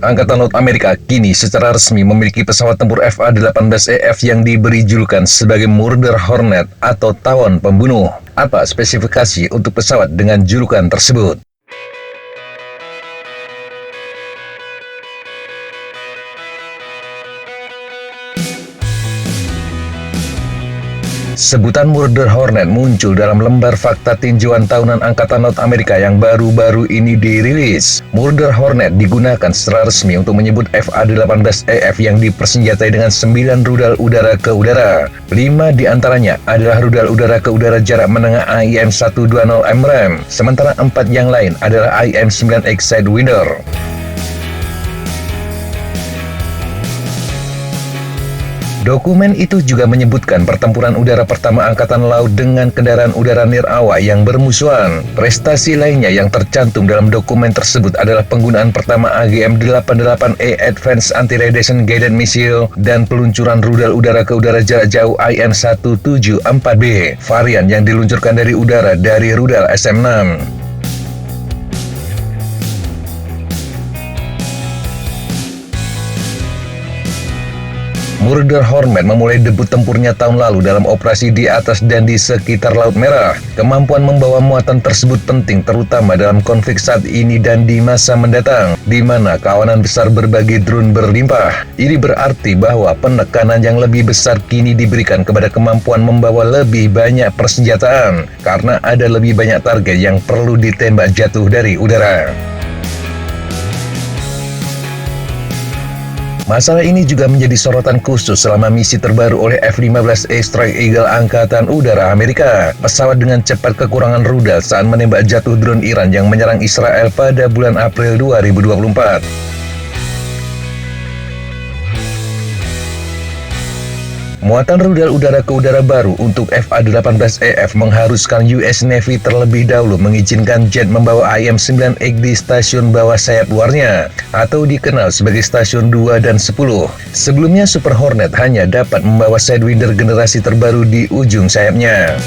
Angkatan Laut Amerika kini secara resmi memiliki pesawat tempur FA-18EF yang diberi julukan sebagai Murder Hornet atau tawon pembunuh. Apa spesifikasi untuk pesawat dengan julukan tersebut? Sebutan Murder Hornet muncul dalam lembar fakta tinjauan tahunan Angkatan Laut Amerika yang baru-baru ini dirilis. Murder Hornet digunakan secara resmi untuk menyebut FA-18EF yang dipersenjatai dengan 9 rudal udara ke udara. 5 diantaranya adalah rudal udara ke udara jarak menengah AIM-120 AMRAAM, sementara 4 yang lain adalah AIM-9X Sidewinder. Dokumen itu juga menyebutkan pertempuran udara pertama Angkatan Laut dengan kendaraan udara nirawak yang bermusuhan. Prestasi lainnya yang tercantum dalam dokumen tersebut adalah penggunaan pertama AGM-88E Advanced Anti-Radiation Guided Missile dan peluncuran rudal udara ke udara jarak jauh IM-174B, varian yang diluncurkan dari udara dari rudal SM-6. Murder Hornet memulai debut tempurnya tahun lalu dalam operasi di atas dan di sekitar Laut Merah. Kemampuan membawa muatan tersebut penting terutama dalam konflik saat ini dan di masa mendatang, di mana kawanan besar berbagai drone berlimpah. Ini berarti bahwa penekanan yang lebih besar kini diberikan kepada kemampuan membawa lebih banyak persenjataan, karena ada lebih banyak target yang perlu ditembak jatuh dari udara. Masalah ini juga menjadi sorotan khusus selama misi terbaru oleh F-15A Strike Eagle Angkatan Udara Amerika. Pesawat dengan cepat kekurangan rudal saat menembak jatuh drone Iran yang menyerang Israel pada bulan April 2024. Muatan rudal udara ke udara baru untuk FA-18EF mengharuskan US Navy terlebih dahulu mengizinkan jet membawa IM-9X di stasiun bawah sayap luarnya, atau dikenal sebagai stasiun 2 dan 10. Sebelumnya Super Hornet hanya dapat membawa Sidewinder generasi terbaru di ujung sayapnya.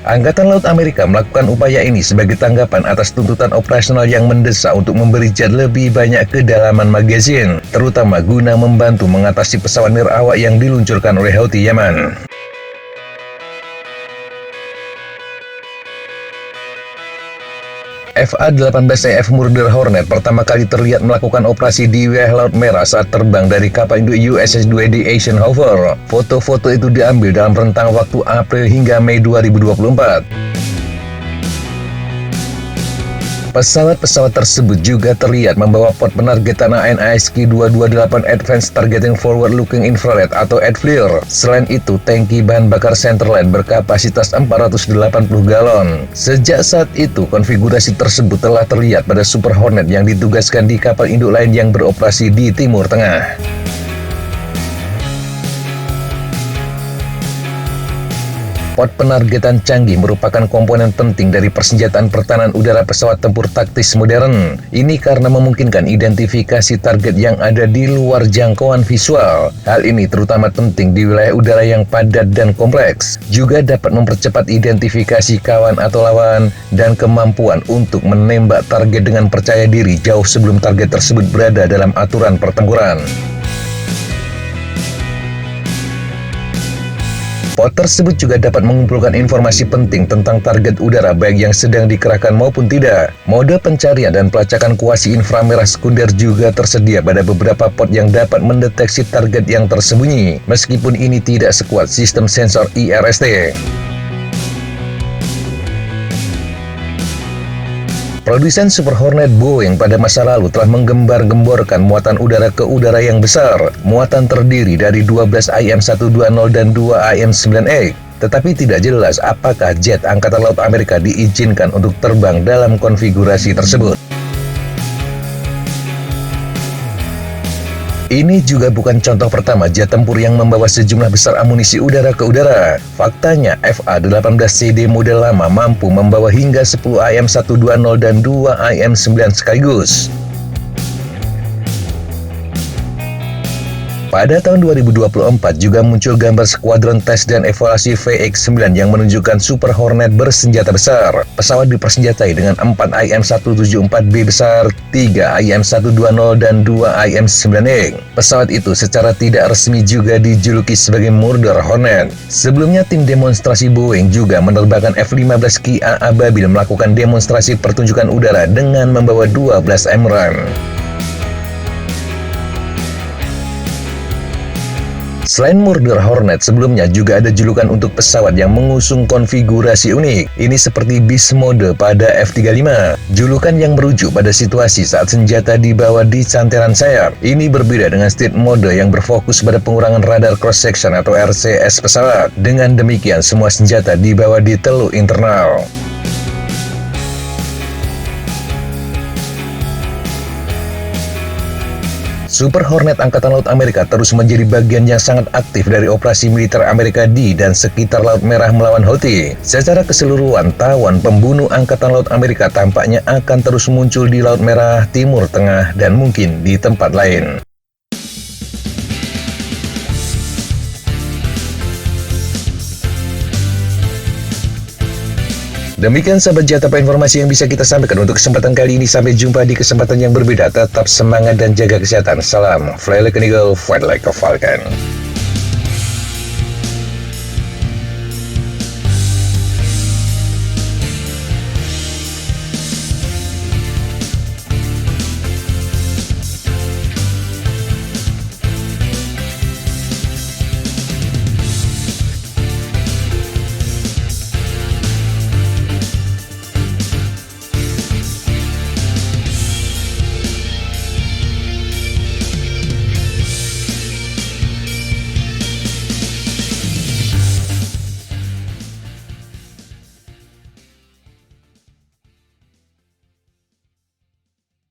Angkatan Laut Amerika melakukan upaya ini sebagai tanggapan atas tuntutan operasional yang mendesak untuk memberi jet lebih banyak kedalaman magazin, terutama guna membantu mengatasi pesawat nirawak yang diluncurkan oleh Houthi Yaman. FA-18EF Murder Hornet pertama kali terlihat melakukan operasi di wilayah Laut Merah saat terbang dari kapal induk USS 2 Eisenhower. Foto-foto itu diambil dalam rentang waktu April hingga Mei 2024. Pesawat-pesawat tersebut juga terlihat membawa pot penargetan AN/ASQ-228 Advanced Targeting Forward Looking Infrared atau ADFLIR. Selain itu, tangki bahan bakar Centerline berkapasitas 480 galon. Sejak saat itu, konfigurasi tersebut telah terlihat pada Super Hornet yang ditugaskan di kapal induk lain yang beroperasi di Timur Tengah. Pot penargetan canggih merupakan komponen penting dari persenjataan pertahanan udara pesawat tempur taktis modern. Ini karena memungkinkan identifikasi target yang ada di luar jangkauan visual. Hal ini terutama penting di wilayah udara yang padat dan kompleks. Juga dapat mempercepat identifikasi kawan atau lawan dan kemampuan untuk menembak target dengan percaya diri jauh sebelum target tersebut berada dalam aturan pertempuran. Pot tersebut juga dapat mengumpulkan informasi penting tentang target udara baik yang sedang dikerahkan maupun tidak. Mode pencarian dan pelacakan kuasi inframerah sekunder juga tersedia pada beberapa pot yang dapat mendeteksi target yang tersembunyi, meskipun ini tidak sekuat sistem sensor IRST. Produsen Super Hornet Boeing pada masa lalu telah menggembar-gemborkan muatan udara ke udara yang besar. Muatan terdiri dari 12 IM-120 dan 2 IM-9X. Tetapi tidak jelas apakah jet Angkatan Laut Amerika diizinkan untuk terbang dalam konfigurasi tersebut. Ini juga bukan contoh pertama jet tempur yang membawa sejumlah besar amunisi udara ke udara. Faktanya, FA-18CD model lama mampu membawa hingga 10 IM-120 dan 2 IM-9 sekaligus. Pada tahun 2024 juga muncul gambar skuadron tes dan evaluasi VX-9 yang menunjukkan Super Hornet bersenjata besar. Pesawat dipersenjatai dengan 4 IM-174B besar, 3 IM-120 dan 2 IM-9X. Pesawat itu secara tidak resmi juga dijuluki sebagai Murder Hornet. Sebelumnya tim demonstrasi Boeing juga menerbangkan F-15 Kia Babil melakukan demonstrasi pertunjukan udara dengan membawa 12 AMRAAM. Selain Murder Hornet, sebelumnya juga ada julukan untuk pesawat yang mengusung konfigurasi unik. Ini seperti Beast Mode pada F-35. Julukan yang merujuk pada situasi saat senjata dibawa di cantelan sayap. Ini berbeda dengan Stealth Mode yang berfokus pada pengurangan radar cross section atau RCS pesawat. Dengan demikian, semua senjata dibawa di teluk internal. Super Hornet Angkatan Laut Amerika terus menjadi bagian yang sangat aktif dari operasi militer Amerika di dan sekitar Laut Merah melawan Houthi. Secara keseluruhan, tawon pembunuh Angkatan Laut Amerika tampaknya akan terus muncul di Laut Merah, Timur Tengah, dan mungkin di tempat lain. Demikian sahabat Jatapa informasi yang bisa kita sampaikan untuk kesempatan kali ini. Sampai jumpa di kesempatan yang berbeda. Tetap semangat dan jaga kesehatan. Salam Fly Like an Eagle, Fight Like a Falcon.